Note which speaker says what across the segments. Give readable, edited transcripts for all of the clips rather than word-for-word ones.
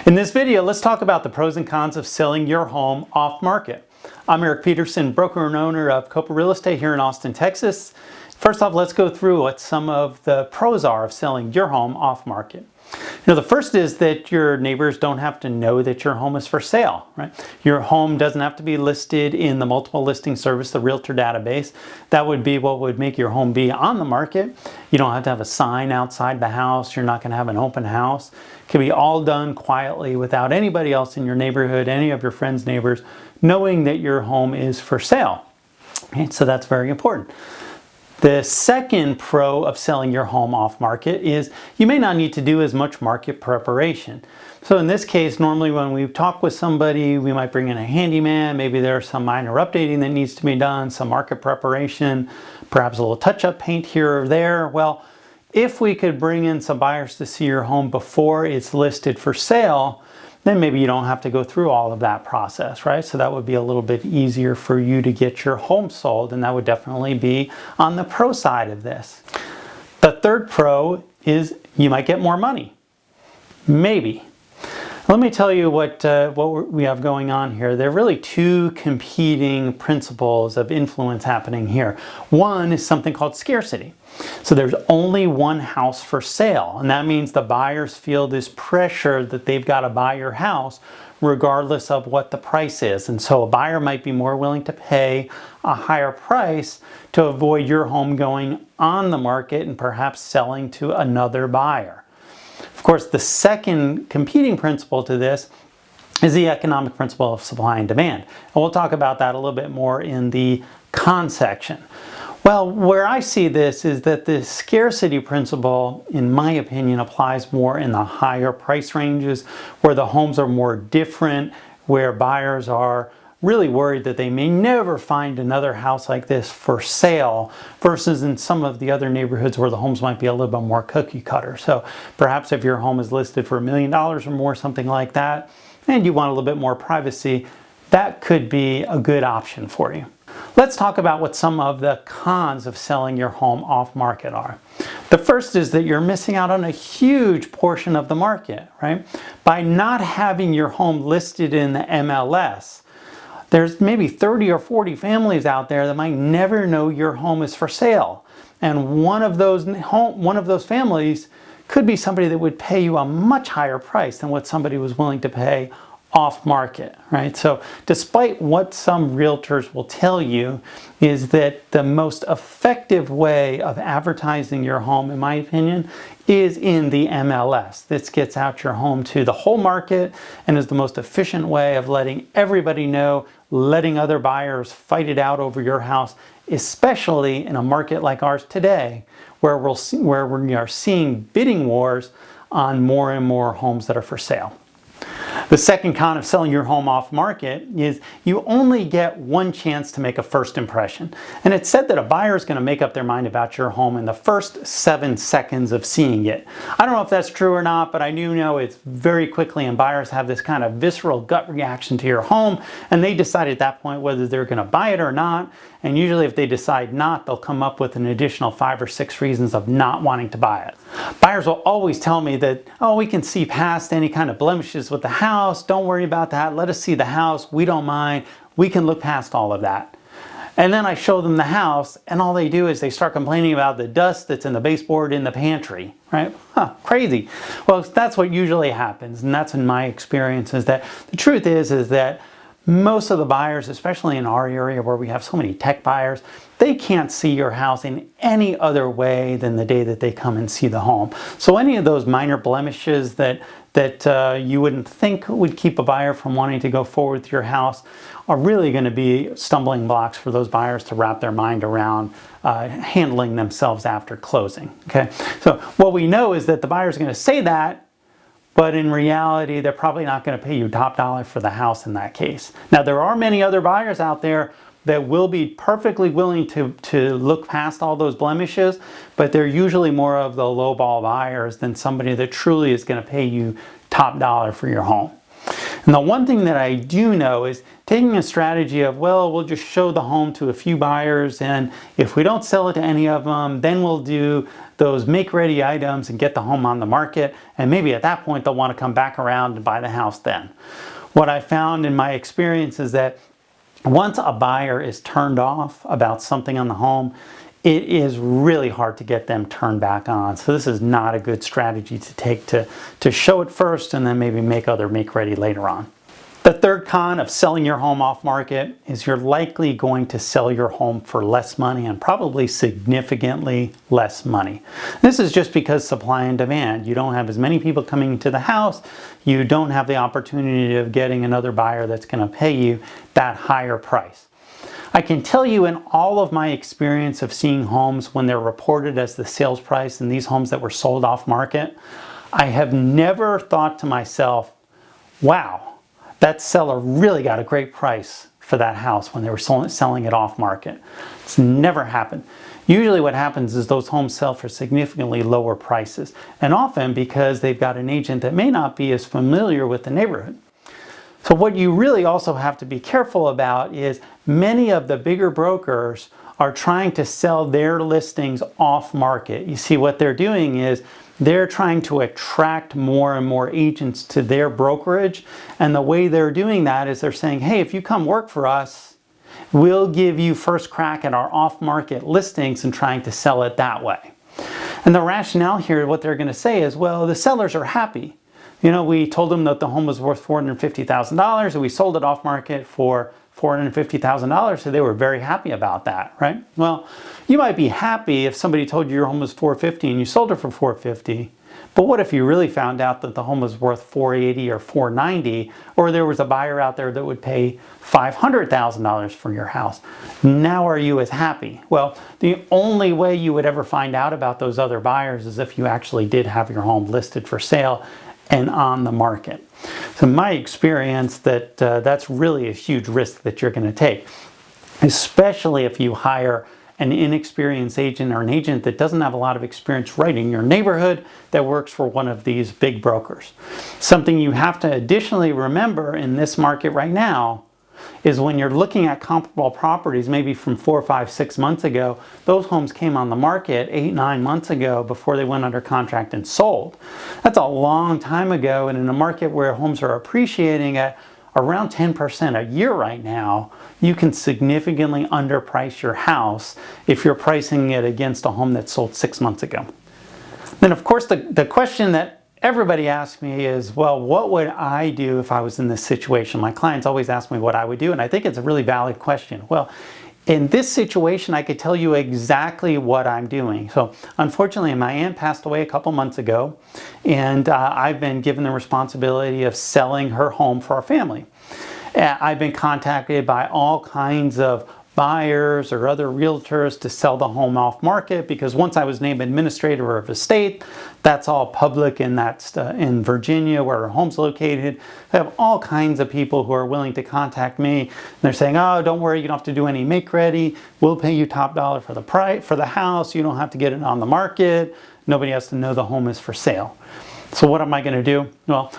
Speaker 1: In this video, let's talk about the pros and cons of selling your home off market. I'm Eric Peterson, broker and owner of Kopa Real Estate here in Austin, Texas. First off, let's go through what some of the pros are of selling your home off market. The first is that your neighbors don't have to know that your home is for sale, right? Your home doesn't have to be listed in the multiple listing service, the Realtor database. That would be what would make your home be on the market. You don't have to have a sign outside the house. You're not going to have an open house. It can be all done quietly without anybody else in your neighborhood, any of your friends' neighbors, knowing that your home is for sale. Okay, so that's very important. The second pro of selling your home off market is you may not need to do as much market preparation. So in this case, normally when we talk with somebody, we might bring in a handyman. Maybe there's some minor updating that needs to be done, some market preparation, perhaps a little touch-up paint here or there. Well, if we could bring in some buyers to see your home before it's listed for sale, then maybe you don't have to go through all of that process, right? So that would be a little bit easier for you to get your home sold, and that would definitely be on the pro side of this. The third pro is you might get more money. Maybe. Let me tell you what we have going on here. There are really two competing principles of influence happening here. One is something called scarcity. So there's only one house for sale, and that means the buyers feel this pressure that they've got to buy your house regardless of what the price is. And so a buyer might be more willing to pay a higher price to avoid your home going on the market and perhaps selling to another buyer. Of course, the second competing principle to this is the economic principle of supply and demand. And we'll talk about that a little bit more in the con section. Well, where I see this is that the scarcity principle, in my opinion, applies more in the higher price ranges, where the homes are more different, where buyers are really worried that they may never find another house like this for sale, versus in some of the other neighborhoods where the homes might be a little bit more cookie cutter. So perhaps if your home is listed for $1 million or more, something like that, and you want a little bit more privacy, that could be a good option for you. Let's talk about what some of the cons of selling your home off market are. The first is that you're missing out on a huge portion of the market, right? By not having your home listed in the MLS, there's maybe 30 or 40 families out there that might never know your home is for sale. And one of those families could be somebody that would pay you a much higher price than what somebody was willing to pay off market, right? So despite what some realtors will tell you, is that the most effective way of advertising your home, in my opinion, is in the MLS. This gets out your home to the whole market and is the most efficient way of letting everybody know, letting other buyers fight it out over your house, especially in a market like ours today, where we are seeing bidding wars on more and more homes that are for sale. The second con of selling your home off market is you only get one chance to make a first impression. And it's said that a buyer is going to make up their mind about your home in the first 7 seconds of seeing it. I don't know if that's true or not, but I do know it's very quickly, and buyers have this kind of visceral gut reaction to your home, and they decide at that point whether they're going to buy it or not. And usually if they decide not, they'll come up with an additional 5 or 6 reasons of not wanting to buy it. Buyers will always tell me that, oh, we can see past any kind of blemishes with the house. Don't worry about that. Let us see the house. We don't mind. We can look past all of that. And then I show them the house, and all they do is they start complaining about the dust that's in the baseboard in the pantry, right? Crazy. Well, that's what usually happens, and that's in my experience, is that the truth is that most of the buyers, especially in our area where we have so many tech buyers, they can't see your house in any other way than the day that they come and see the home. So any of those minor blemishes that you wouldn't think would keep a buyer from wanting to go forward with your house are really going to be stumbling blocks for those buyers to wrap their mind around handling themselves after closing. Okay, so what we know is that the buyer is going to say that, but in reality, they're probably not going to pay you top dollar for the house in that case. Now, there are many other buyers out there that will be perfectly willing to look past all those blemishes, but they're usually more of the lowball buyers than somebody that truly is going to pay you top dollar for your home. And the one thing that I do know is taking a strategy of, well, we'll just show the home to a few buyers, and if we don't sell it to any of them, then we'll do those make-ready items and get the home on the market, and maybe at that point they'll want to come back around and buy the house then. What I found in my experience is that once a buyer is turned off about something on the home, it is really hard to get them turned back on. So this is not a good strategy to take to show it first and then maybe make ready later on. The third con of selling your home off market is you're likely going to sell your home for less money, and probably significantly less money. This is just because supply and demand. You don't have as many people coming into the house. You don't have the opportunity of getting another buyer that's going to pay you that higher price. I can tell you, in all of my experience of seeing homes when they're reported as the sales price and these homes that were sold off market, I have never thought to myself, wow, that seller really got a great price for that house when they were selling it off market. It's never happened. Usually what happens is those homes sell for significantly lower prices, and often because they've got an agent that may not be as familiar with the neighborhood. So what you really also have to be careful about is many of the bigger brokers are trying to sell their listings off market. You see, what they're doing is they're trying to attract more and more agents to their brokerage. And the way they're doing that is they're saying, hey, if you come work for us, we'll give you first crack at our off-market listings, and trying to sell it that way. And the rationale here, what they're going to say is, well, the sellers are happy. You know, we told them that the home was worth $450,000 and we sold it off market for $450,000, so they were very happy about that, right? Well, you might be happy if somebody told you your home was $450 and you sold it for $450, but what if you really found out that the home was worth $480 or $490, or there was a buyer out there that would pay $500,000 for your house? Now are you as happy? Well, the only way you would ever find out about those other buyers is if you actually did have your home listed for sale and on the market. So my experience, that's really a huge risk that you're going to take, especially if you hire an inexperienced agent or an agent that doesn't have a lot of experience writing your neighborhood that works for one of these big brokers. Something you have to additionally remember in this market right now is when you're looking at comparable properties, maybe from 4, 5, 6 months ago, those homes came on the market 8, 9 months ago before they went under contract and sold. That's a long time ago, and in a market where homes are appreciating at around 10% a year right now, you can significantly underprice your house if you're pricing it against a home that sold 6 months ago. Then, of course, the question that everybody asks me is, well, what would I do if I was in this situation? My clients always ask me what I would do, and I think it's a really valid question. Well, in this situation, I could tell you exactly what I'm doing. So unfortunately, my aunt passed away a couple months ago, and I've been given the responsibility of selling her home for our family. I've been contacted by all kinds of buyers or other realtors to sell the home off market, because once I was named administrator of estate, that's all public, and that's in Virginia where our home's located. I have all kinds of people who are willing to contact me. And they're saying, oh, don't worry, you don't have to do any make ready. We'll pay you top dollar for the price for the house. You don't have to get it on the market. Nobody has to know the home is for sale. So what am I going to do? Well,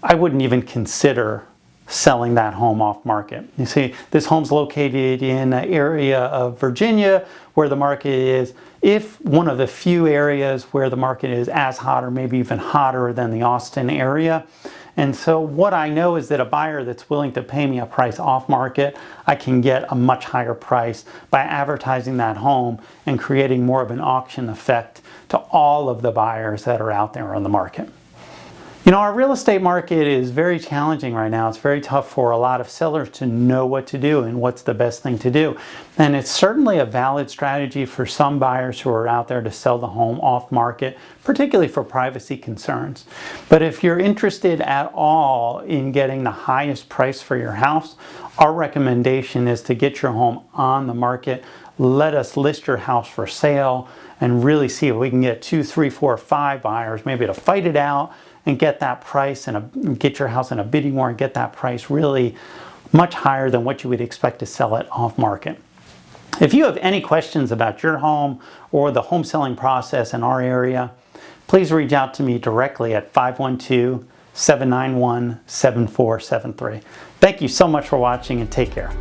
Speaker 1: I wouldn't even consider selling that home off market. You see, this home's located in an area of Virginia where the market is, if one of the few areas where the market is as hot or maybe even hotter than the Austin area. And so what I know is that a buyer that's willing to pay me a price off market, I can get a much higher price by advertising that home and creating more of an auction effect to all of the buyers that are out there on the market. You know, our real estate market is very challenging right now. It's very tough for a lot of sellers to know what to do and what's the best thing to do. And it's certainly a valid strategy for some buyers who are out there to sell the home off market, particularly for privacy concerns. But if you're interested at all in getting the highest price for your house, our recommendation is to get your home on the market. Let us list your house for sale and really see if we can get 2, 3, 4, 5 buyers maybe to fight it out and get that price and get your house in a bidding war and get that price really much higher than what you would expect to sell it off market. If you have any questions about your home or the home selling process in our area, please reach out to me directly at 512 791-7473. Thank you so much for watching and take care.